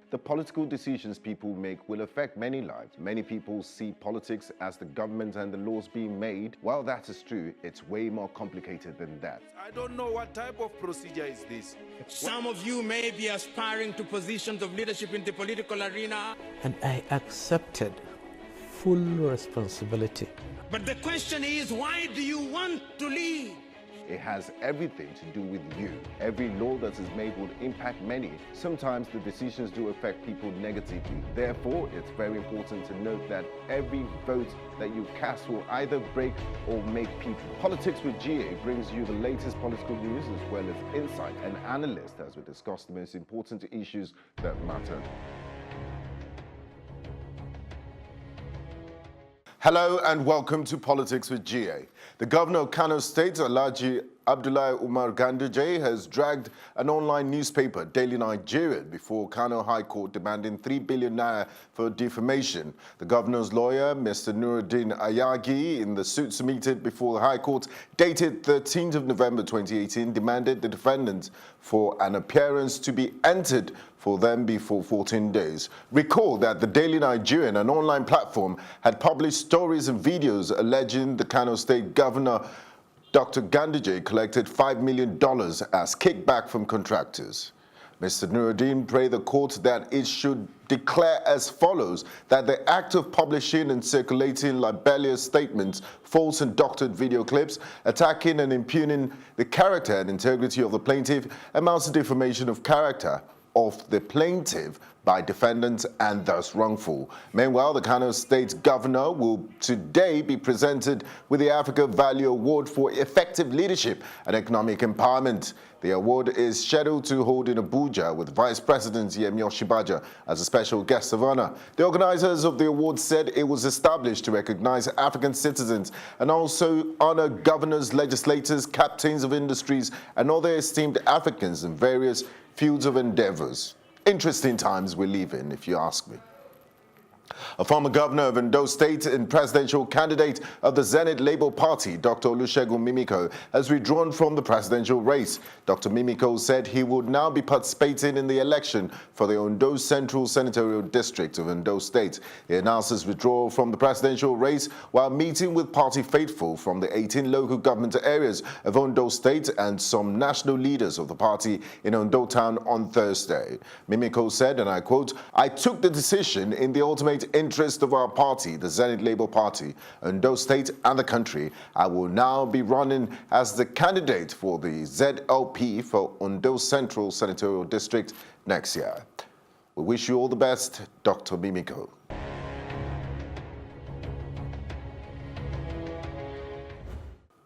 The political decisions people make will affect many lives. Many people see politics as the government and the laws being made. While that is true, it's way more complicated than that. I don't know what type of procedure is this. Some of you may be aspiring to positions of leadership in the political arena. And I accepted full responsibility. But the question is, why do you want to lead? It has everything to do with you. Every law that is made will impact many. Sometimes the decisions do affect people negatively. Therefore, it's very important to note that every vote that you cast will either break or make people. Politics with GA brings you the latest political news as well as insight and analysis as we discuss the most important issues that matter. Hello and welcome to Politics with GA. The governor of Kano State, Alhaji Abdullahi Umar Ganduje, has dragged an online newspaper, Daily Nigerian, before Kano High Court demanding 3 billion naira for defamation. The governor's lawyer, Mr. Nuruddin Ayagi, in the suit submitted before the High Court, dated 13th of November 2018, demanded the defendants for an appearance to be entered for them before 14 days. Recall that the Daily Nigerian, an online platform, had published stories and videos alleging the Kano State Governor Dr. Ganduje collected $5 million as kickback from contractors. Mr. Nuruddin prayed the court that it should declare as follows that the act of publishing and circulating libelous statements, false and doctored video clips, attacking and impugning the character and integrity of the plaintiff amounts to defamation of character of the plaintiff by defendants and thus wrongful. Meanwhile, the Kano State Governor will today be presented with the Africa Value Award for Effective Leadership and Economic Empowerment. The award is scheduled to hold in Abuja with Vice President Yemi Osinbajo as a special guest of honor. The organizers of the award said it was established to recognize African citizens and also honor governors, legislators, captains of industries, and other esteemed Africans in various fields of endeavors. Interesting times we live in, if you ask me. A former governor of Ondo State and presidential candidate of the Zenith Labour Party, Dr. Olusegun Mimiko, has withdrawn from the presidential race. Dr. Mimiko said he would now be participating in the election for the Ondo Central Senatorial District of Ondo State. He announced his withdrawal from the presidential race while meeting with party faithful from the 18 local government areas of Ondo State and some national leaders of the party in Ondo Town on Thursday. Mimiko said, and I quote, "I took the decision in the ultimate interest of our party, the Zenith Labour Party, Ondo State and the country. I will now be running as the candidate for the ZLP for Ondo Central Senatorial District next year." We wish you all the best, Dr. Mimiko.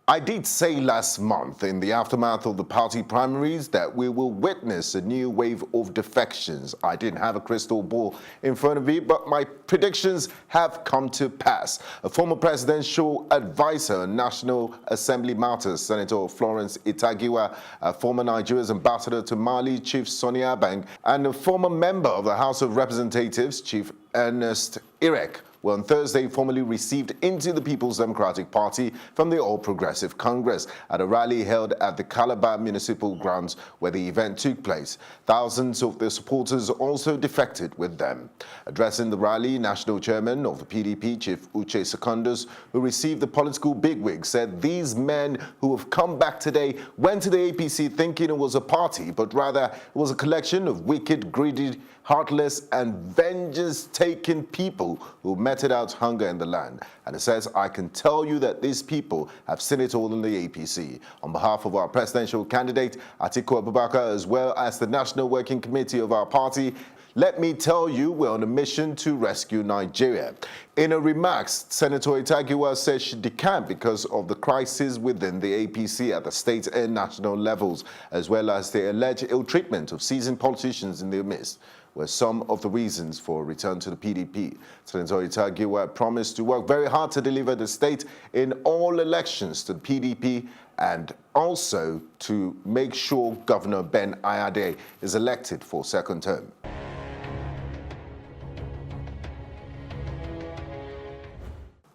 I did say last month in the aftermath of the party primaries that we will witness a new wave of defections. I didn't have a crystal ball in front of me, but my predictions have come to pass. A former presidential advisor on National Assembly matters, Senator Florence Itagiwa, a former Nigeria's ambassador to Mali, Chief Sonny Abang, and a former member of the House of Representatives, Chief Ernest Irek, were on Thursday formally received into the People's Democratic Party from the All Progressive Congress at a rally held at the Calabar Municipal Grounds where the event took place. Thousands of their supporters also defected with them. Addressing the rally, National Chairman of the PDP, Chief Uche Secondus, who received the political bigwig, said these men who have come back today went to the APC thinking it was a party, but rather it was a collection of wicked, greedy, heartless and vengeance-taking people who meted out hunger in the land. And it says, I can tell you that these people have seen it all in the APC. On behalf of our presidential candidate, Atiku Abubakar, as well as the National Working Committee of our party, let me tell you, we're on a mission to rescue Nigeria. In her remarks, Senator Itagiwa says she decamped because of the crisis within the APC at the state and national levels, as well as the alleged ill treatment of seasoned politicians in their midst, were some of the reasons for a return to the PDP. Senator Itagiwa promised to work very hard to deliver the state in all elections to the PDP and also to make sure Governor Ben Ayade is elected for second term.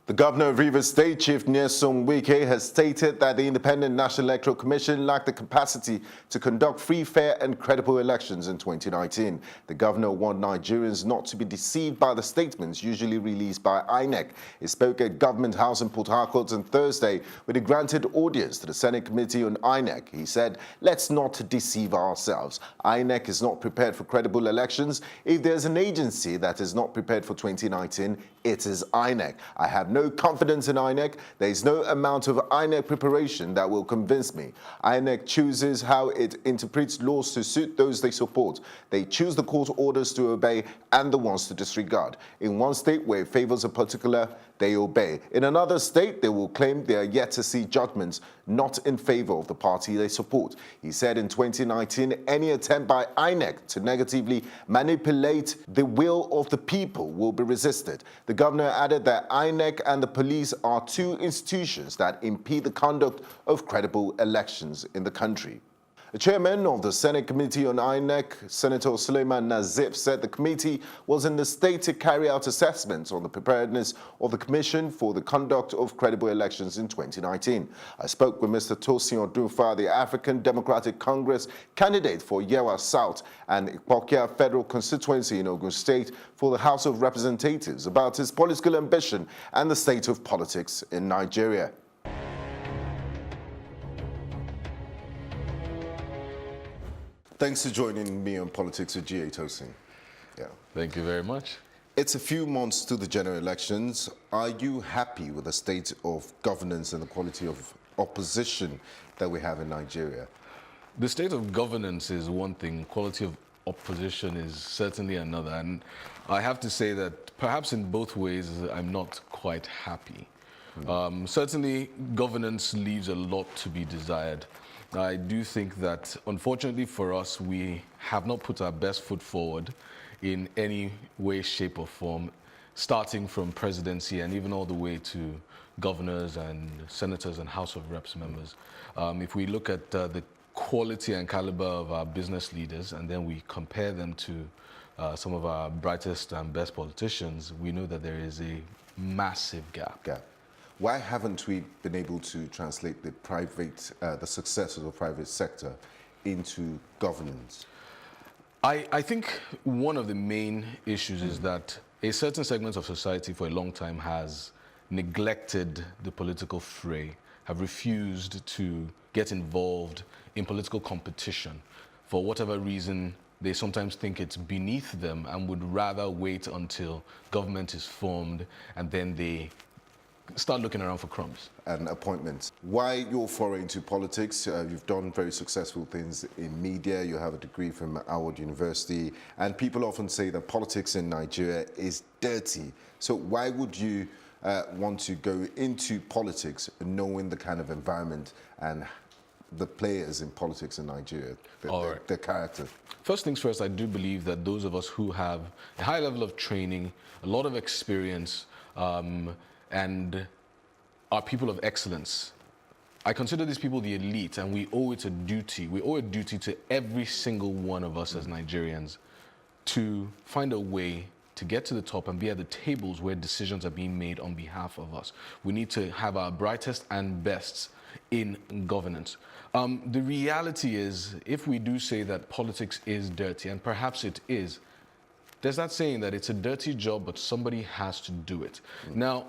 The Governor of Rivers State, Chief Nyesom Wike, has stated that the Independent National Electoral Commission lacked the capacity to conduct free, fair and credible elections in 2019. The governor warned Nigerians not to be deceived by the statements usually released by INEC. He spoke at Government House in Port Harcourt on Thursday with a granted audience to the Senate Committee on INEC. He said, "Let's not deceive ourselves. INEC is not prepared for credible elections. If there's an agency that is not prepared for 2019, it is INEC. I have no confidence in INEC. There is no amount of INEC preparation that will convince me. INEC chooses how it interprets laws to suit those they support. They choose the court orders to obey and the ones to disregard. In one state where it favors a particular, they obey. In another state, they will claim they are yet to see judgments not in favor of the party they support." He said in 2019, any attempt by INEC to negatively manipulate the will of the people will be resisted. The governor added that INEC and the police are two institutions that impede the conduct of credible elections in the country. The chairman of the Senate Committee on INEC, Senator Suleiman Nazif, said the committee was in the state to carry out assessments on the preparedness of the Commission for the conduct of credible elections in 2019. I spoke with Mr. Tosin Odunfa, the African Democratic Congress candidate for Yewa South and Ipokia federal constituency in Ogun State for the House of Representatives, about his political ambition and the state of politics in Nigeria. Thanks for joining me on Politics with GA, Tosin. Yeah. Thank you very much. It's a few months to the general elections. Are you happy with the state of governance and the quality of opposition that we have in Nigeria? The state of governance is one thing, quality of opposition is certainly another. And I have to say that perhaps in both ways, I'm not quite happy. Certainly, governance leaves a lot to be desired. I do think that, unfortunately for us, we have not put our best foot forward in any way, shape or form, starting from presidency and even all the way to governors and senators and House of Reps members. If we look at the quality and caliber of our business leaders and then we compare them to some of our brightest and best politicians, we know that there is a massive gap. Why haven't we been able to translate the success of the private sector into governance? I think one of the main issues is that a certain segment of society for a long time has neglected the political fray, have refused to get involved in political competition. For whatever reason, they sometimes think it's beneath them and would rather wait until government is formed and then they start looking around for crumbs. And appointments. Why your foray into politics? You've done very successful things in media. You have a degree from Howard University. And people often say that politics in Nigeria is dirty. So why would you want to go into politics knowing the kind of environment and the players in politics in Nigeria, their character? First things first, I do believe that those of us who have a high level of training, a lot of experience, and are people of excellence. I consider these people the elite, and we owe it a duty. We owe a duty to every single one of us as Nigerians to find a way to get to the top and be at the tables where decisions are being made on behalf of us. We need to have our brightest and bests in governance. The reality is, if we do say that politics is dirty, and perhaps it is, there's that saying that it's a dirty job, but somebody has to do it. Now,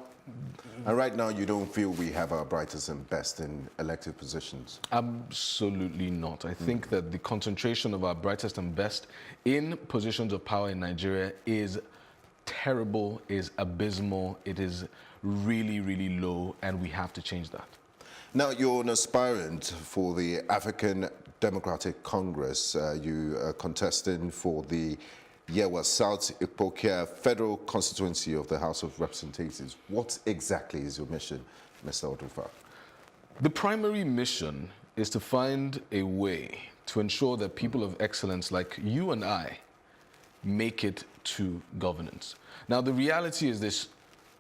and right now, you don't feel we have our brightest and best in elected positions? Absolutely not. I think that the concentration of our brightest and best in positions of power in Nigeria is terrible, is abysmal. It is really, really low, and we have to change that. Now, you're an aspirant for the African Democratic Congress. You are contesting for the Yewa South Ipokia federal constituency of the House of Representatives. What exactly is your mission, Mr. Odunfa? The primary mission is to find a way to ensure that people of excellence like you and I make it to governance. Now, the reality is this: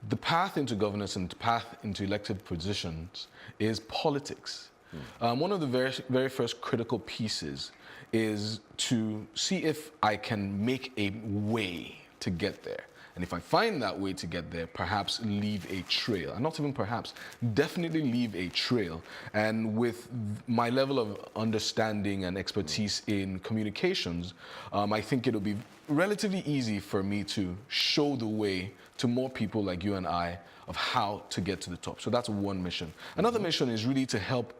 the path into governance and the path into elected positions is politics. One of the very first critical pieces is to see if I can make a way to get there. And if I find that way to get there, perhaps leave a trail. And not even perhaps, definitely leave a trail. And with my level of understanding and expertise in communications, I think it'll be relatively easy for me to show the way to more people like you and I of how to get to the top. So that's one mission. Another mission is really to help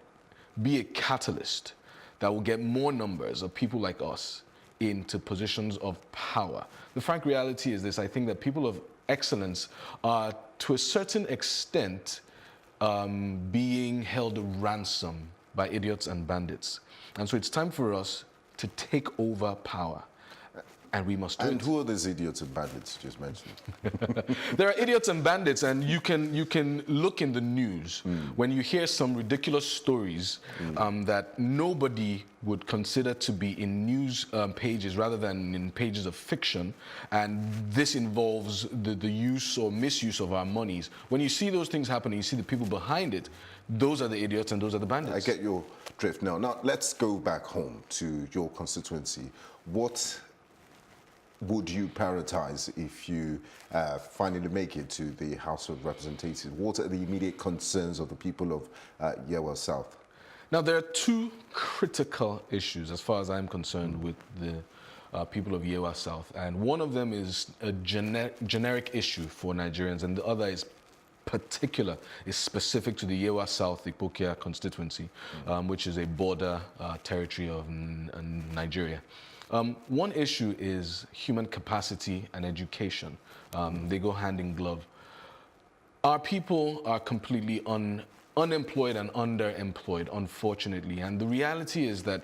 be a catalyst that will get more numbers of people like us into positions of power. The frank reality is this: I think that people of excellence are, to a certain extent, being held ransom by idiots and bandits. And so it's time for us to take over power. And we must do it. And who are these idiots and bandits you just mentioned? There are idiots and bandits, and you can look in the news when you hear some ridiculous stories that nobody would consider to be in news pages rather than in pages of fiction, and this involves the use or misuse of our monies. When you see those things happening, you see the people behind it. Those are the idiots and those are the bandits. I get your drift now. Now, let's go back home to your constituency. What would you prioritize if you finally make it to the House of Representatives? What are the immediate concerns of the people of Yewa South? Now, there are two critical issues as far as I'm concerned with the people of Yewa South. And one of them is a generic issue for Nigerians, and the other is specific to the Yewa South Ipokia constituency, which is a border territory of Nigeria. One issue is human capacity and education. They go hand in glove. Our people are completely unemployed and underemployed, unfortunately. And the reality is that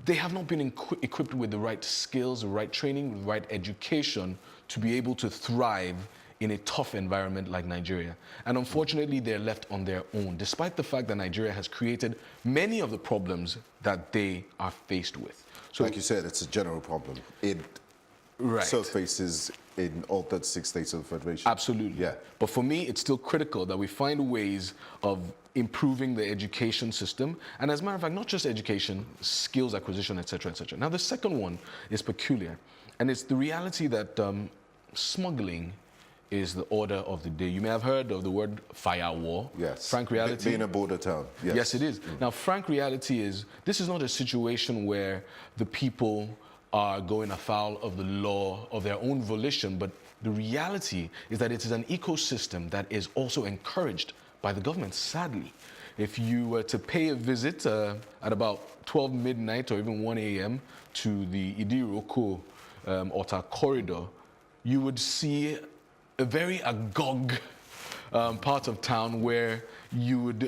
they have not been equipped with the right skills, the right training, the right education to be able to thrive in a tough environment like Nigeria. And unfortunately, they're left on their own, despite the fact that Nigeria has created many of the problems that they are faced with. So, like you said, it's a general problem. It surfaces in all 36 states of the Federation. Absolutely. Yeah. But for me, it's still critical that we find ways of improving the education system. And as a matter of fact, not just education, skills acquisition, et cetera, et cetera. Now, the second one is peculiar. And it's the reality that smuggling is the order of the day. You may have heard of the word firewall. Yes. Frank reality. Being a border town. Yes. Yes, it is. Now, frank reality is this is not a situation where the people are going afoul of the law of their own volition, but the reality is that it is an ecosystem that is also encouraged by the government, sadly. If you were to pay a visit at about 12 midnight or even 1 a.m. to the Idiroko Ota corridor, you would see a very agog part of town where you'd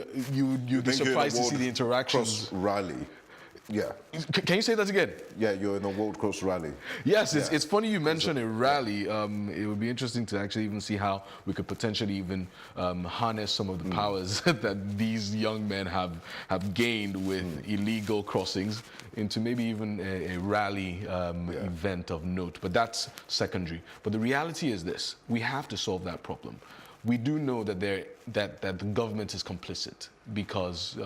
be surprised to see the interactions. Cross rally. Yeah. Can you say that again? Yeah, you're in a World Cross rally. Yes, it's funny you mentioned a rally. It would be interesting to actually even see how we could potentially even harness some of the powers that these young men have gained with illegal crossings into maybe even a rally event of note. But that's secondary. But the reality is this: we have to solve that problem. We do know that that the government is complicit because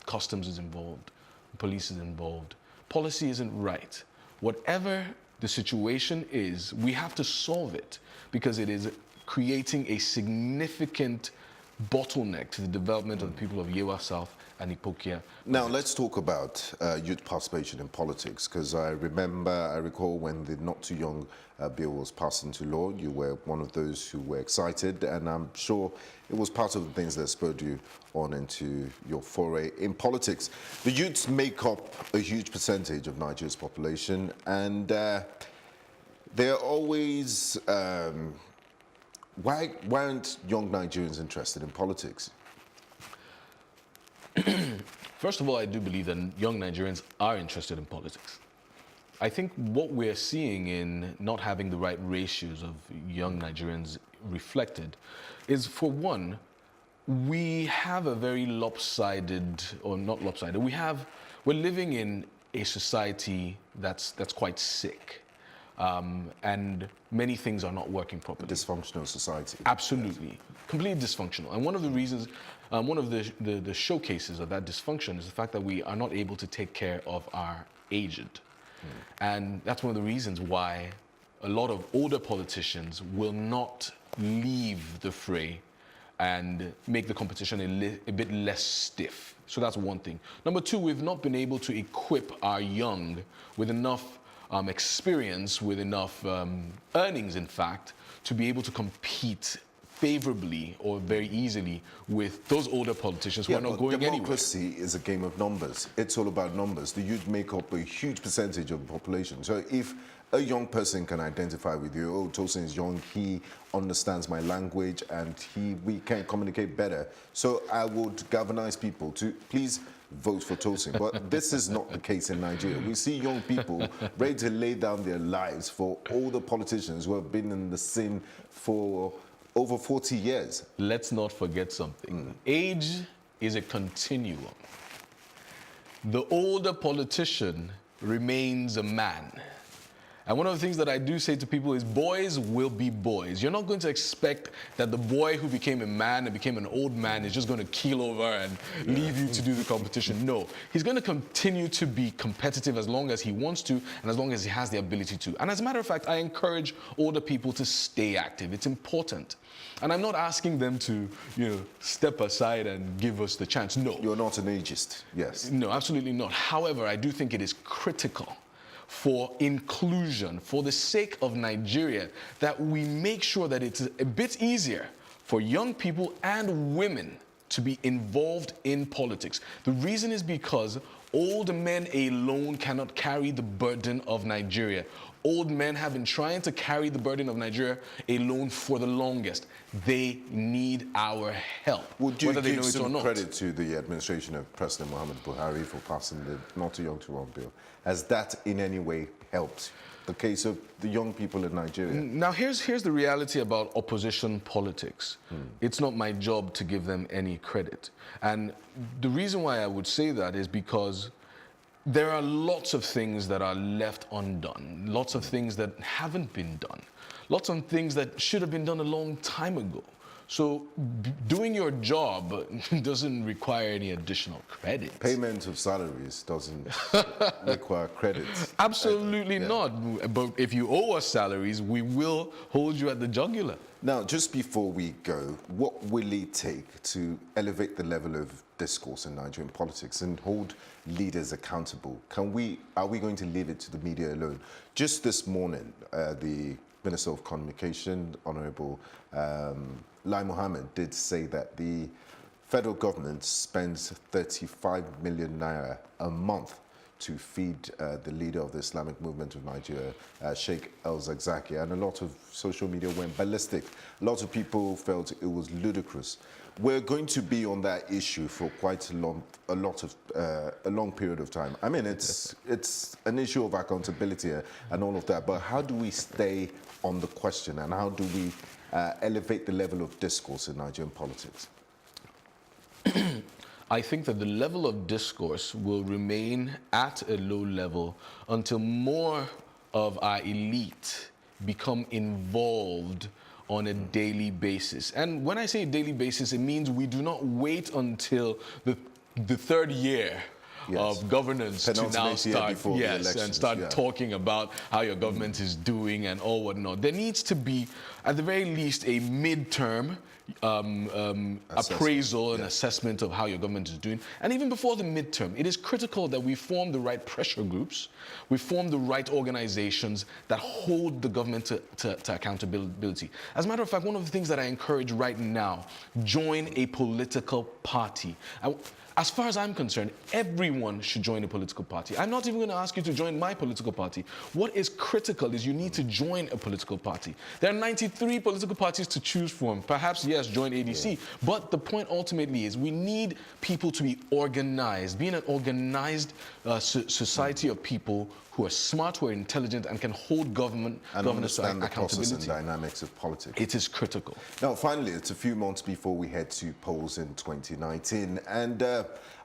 customs is involved. Police is involved. Policy isn't right. Whatever the situation is, we have to solve it because it is creating a significant bottleneck to the development of the people of Yewa South and Ipokia. Now, let's talk about youth participation in politics, because I recall when the Not Too Young bill was passed into law, you were one of those who were excited, and I'm sure it was part of the things that spurred you on into your foray in politics. The youths make up a huge percentage of Nigeria's population, and they're always... Why aren't young Nigerians interested in politics? First of all, I do believe that young Nigerians are interested in politics. I think what we're seeing in not having the right ratios of young Nigerians reflected is, for one, we have a very lopsided, or not lopsided, we're living in a society that's quite sick. And many things are not working properly. A dysfunctional society. Absolutely. Completely dysfunctional. And one of the reasons, one of the showcases of that dysfunction is the fact that we are not able to take care of our aged. And that's one of the reasons why a lot of older politicians will not leave the fray and make the competition a bit less stiff. So that's one thing. Number two, we've not been able to equip our young with enough experience, with enough earnings, in fact, to be able to compete favorably or very easily with those older politicians who are not going anywhere. Democracy is a game of numbers. It's all about numbers. The youth make up a huge percentage of the population. So if a young person can identify with you, oh, Tosin is young, he understands my language, and we can communicate better. So I would galvanize people to please vote for Tosin. But this is not the case in Nigeria. We see young people ready to lay down their lives for all the politicians who have been in the scene for over 40 years. Let's not forget something. Age is a continuum. The older politician remains a man. And one of the things that I do say to people is boys will be boys. You're not going to expect that the boy who became a man and became an old man is just going to keel over and leave you to do the competition. No, he's going to continue to be competitive as long as he wants to and as long as he has the ability to. And as a matter of fact, I encourage older people to stay active. It's important. And I'm not asking them to, step aside and give us the chance. No. You're not an ageist, yes. No, absolutely not. However, I do think it is critical for inclusion, for the sake of Nigeria, that we make sure that it's a bit easier for young people and women to be involved in politics. The reason is because old men alone cannot carry the burden of Nigeria. Old men have been trying to carry the burden of Nigeria alone for the longest. They need our help, Would you whether they give know it or some not. credit to the administration of President Muhammad Buhari for passing the Not Too Young to Run bill? Has that in any way helped the case of the young people in Nigeria? Now, here's the reality about opposition politics. It's not my job to give them any credit. And the reason why I would say that is because there are lots of things that are left undone, lots of things that haven't been done, lots of things that should have been done a long time ago. So doing your job doesn't require any additional credit. Payment of salaries doesn't require credit. Absolutely not. But if you owe us salaries, we will hold you at the jugular. Now, just before we go, what will it take to elevate the level of discourse in Nigerian politics and hold leaders accountable? Are we going to leave it to the media alone? Just this morning, the Minister of Communication, Honorable Lai Mohammed, did say that the federal government spends 35 million naira a month to feed the leader of the Islamic movement of Nigeria, Sheikh El-Zakzaky, and a lot of social media went ballistic. A lot of people felt it was ludicrous. We're going to be on that issue for quite a long period of time. I mean, it's an issue of accountability and all of that, but how do we stay on the question, and how do we elevate the level of discourse in Nigerian politics? I think that the level of discourse will remain at a low level until more of our elite become involved on a daily basis. And when I say daily basis, it means we do not wait until the third year of governance to now start, and start talking about how your government is doing and all whatnot. There needs to be, at the very least, a midterm appraisal and assessment of how your government is doing. And even before the midterm, it is critical that we form the right pressure groups, we form the right organizations that hold the government to accountability. As a matter of fact, one of the things that I encourage right now, join a political party. As far as I'm concerned, everyone should join a political party. I'm not even going to ask you to join my political party. What is critical is you need to join a political party. There are 93 political parties to choose from. Perhaps, yes, join ADC. But the point ultimately is we need people to be organized, being an organized society of people who are smart, who are intelligent, and can hold government and understand the process and accountability. dynamics of politics. It is critical. Now, finally, it's a few months before we head to polls in 2019, and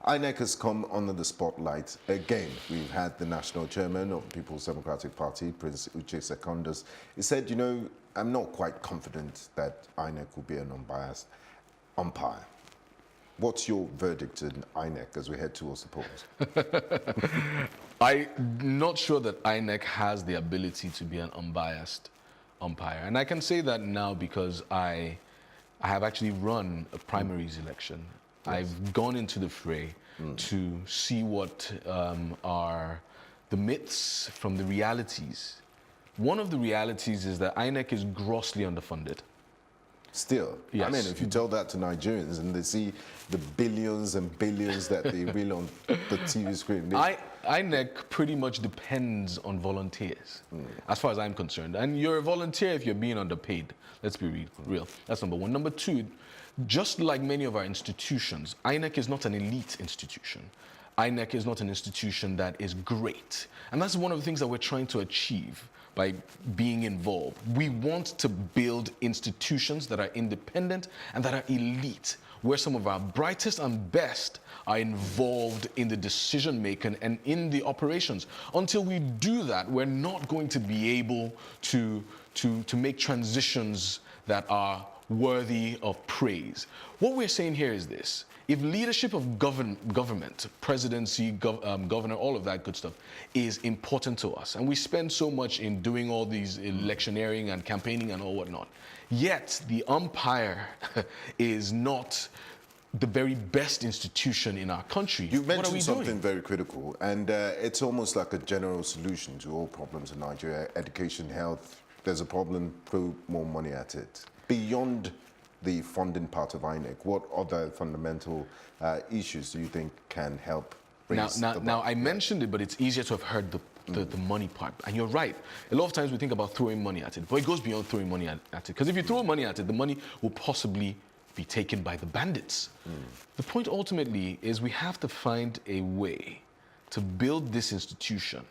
INEC has come under the spotlight again. We've had the national chairman of the People's Democratic Party, Prince Uche Secondus. He said, you know, I'm not quite confident that INEC will be an unbiased umpire. What's your verdict in INEC as we head towards the polls? I'm not sure that INEC has the ability to be an unbiased umpire. And I can say that now because I have actually run a primaries election. Yes. I've gone into the fray to see what are the myths from the realities. One of the realities is that INEC is grossly underfunded. Still, yes. I mean, if you tell that to Nigerians and they see the billions and billions that they reel on the TV screen. INEC pretty much depends on volunteers, as far as I'm concerned. And you're a volunteer if you're being underpaid. Let's be real. That's number one. Number two, just like many of our institutions, INEC is not an elite institution. INEC is not an institution that is great. And that's one of the things that we're trying to achieve by being involved. We want to build institutions that are independent and that are elite, where some of our brightest and best are involved in the decision making and in the operations. Until we do that, we're not going to be able to make transitions that are worthy of praise. What we're saying here is this: if leadership of government, presidency, governor, all of that good stuff is important to us, and we spend so much in doing all these electioneering and campaigning and all whatnot, yet the umpire is not the very best institution in our country. You mentioned something very critical, and it's almost like a general solution to all problems in Nigeria. Education, health, there's a problem, throw more money at it. Beyond the funding part of INEC, what other fundamental issues do you think can help raise Now I mentioned it, but it's easier to have heard the money part. And you're right. A lot of times we think about throwing money at it, but it goes beyond throwing money at it. Because if you throw money at it, the money will possibly be taken by the bandits. The point ultimately is we have to find a way to build this institution.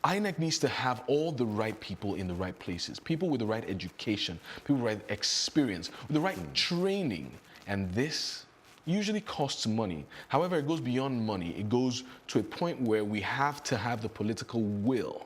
INEC needs to have all the right people in the right places, people with the right education, people with the right experience, with the right training. And this usually costs money. However, it goes beyond money. It goes to a point where we have to have the political will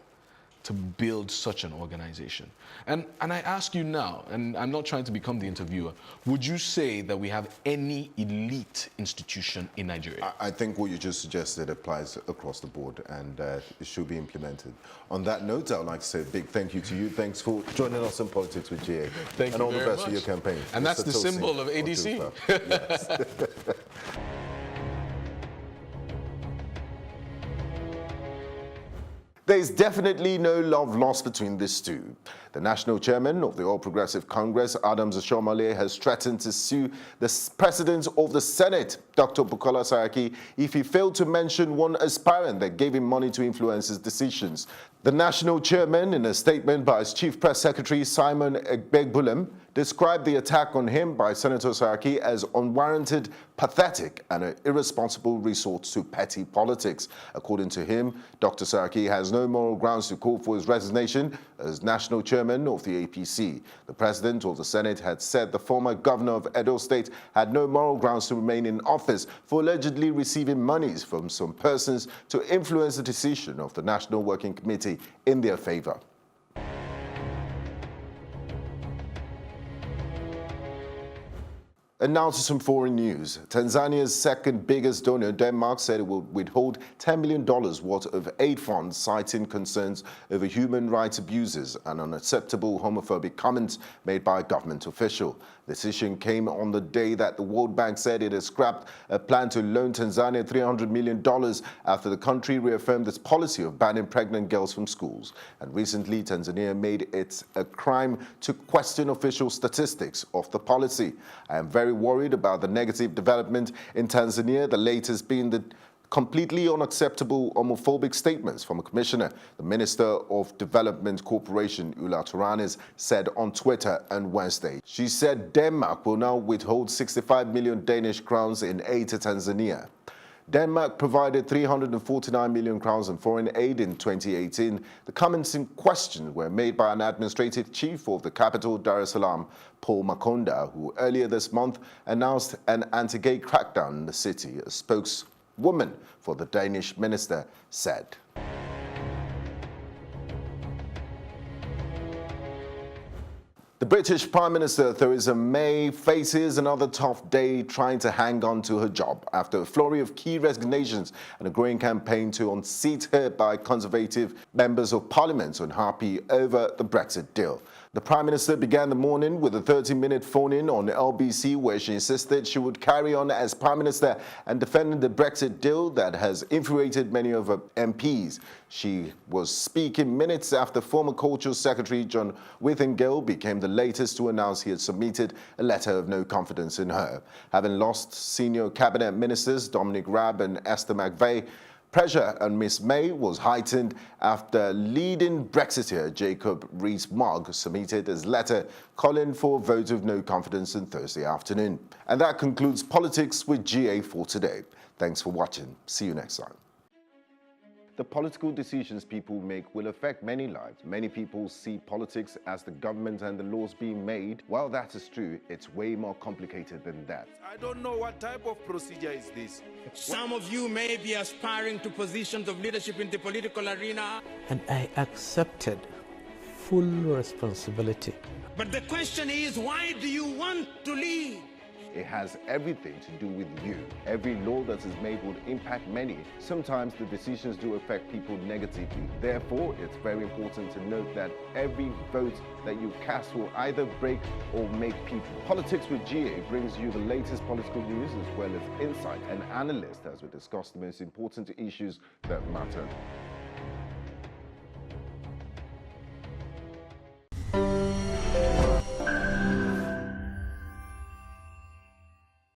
to build such an organization. And I ask you now, and I'm not trying to become the interviewer, would you say that we have any elite institution in Nigeria? I think what you just suggested applies across the board, and it should be implemented. On that note, I would like to say a big thank you to you. Thanks for joining us in Politics with GA. Thank you and all the very best much. for your campaign. And that's the Tosin symbol of ADC. Yes. There is definitely no love lost between these two. The national chairman of the All Progressive Congress, Adams Oshiomhole, has threatened to sue the president of the Senate, Dr. Bukola Saraki, if he failed to mention one aspirant that gave him money to influence his decisions. The national chairman, in a statement by his chief press secretary, Simon Egbegbulem, described the attack on him by Senator Saraki as unwarranted, pathetic, and an irresponsible resort to petty politics. According to him, Dr. Saraki has no moral grounds to call for his resignation as national chairman of the APC. The president of the Senate had said the former governor of Edo State had no moral grounds to remain in office for allegedly receiving monies from some persons to influence the decision of the National Working Committee in their favor. And now to some foreign news. Tanzania's second biggest donor, Denmark, said it will withhold $10 million worth of aid funds, citing concerns over human rights abuses and unacceptable homophobic comments made by a government official. The decision came on the day that the World Bank said it had scrapped a plan to loan Tanzania $300 million after the country reaffirmed its policy of banning pregnant girls from schools. And recently, Tanzania made it a crime to question official statistics of the policy. I am very worried about the negative development in Tanzania, the latest being the completely unacceptable homophobic statements from a commissioner. The Minister of Development Corporation, Ulla Turanes, said on Twitter on Wednesday. She said Denmark will now withhold 65 million Danish crowns in aid to Tanzania. Denmark provided 349 million crowns in foreign aid in 2018. The comments in question were made by an administrative chief of the capital, Dar es Salaam, Paul Makonda, who earlier this month announced an anti-gay crackdown in the city. A spokeswoman for the Danish minister said. The The British Prime Minister Theresa May faces another tough day trying to hang on to her job after a flurry of key resignations and a growing campaign to unseat her by Conservative members of Parliament unhappy over the Brexit deal. The Prime Minister began the morning with a 30-minute phone-in on LBC where she insisted she would carry on as Prime Minister and defending the Brexit deal that has infuriated many of her MPs. She was speaking minutes after former Culture Secretary John Withingale became the latest to announce he had submitted a letter of no confidence in her. Having lost senior cabinet ministers Dominic Raab and Esther McVeigh, pressure on Miss May was heightened after leading Brexiteer Jacob Rees-Mogg submitted his letter calling for a vote of no confidence on Thursday afternoon. And that concludes Politics with GA for today. Thanks for watching. See you next time. The political decisions people make will affect many lives. Many people see politics as the government and the laws being made. While that is true, it's way more complicated than that. I don't know what type of procedure is this. Some of you may be aspiring to positions of leadership in the political arena. And I accepted full responsibility. But the question is, why do you want to lead? It has everything to do with you. Every law that is made will impact many. Sometimes the decisions do affect people negatively. Therefore, it's very important to note that every vote that you cast will either break or make people. Politics with GA brings you the latest political news as well as insight and analysis as we discuss the most important issues that matter.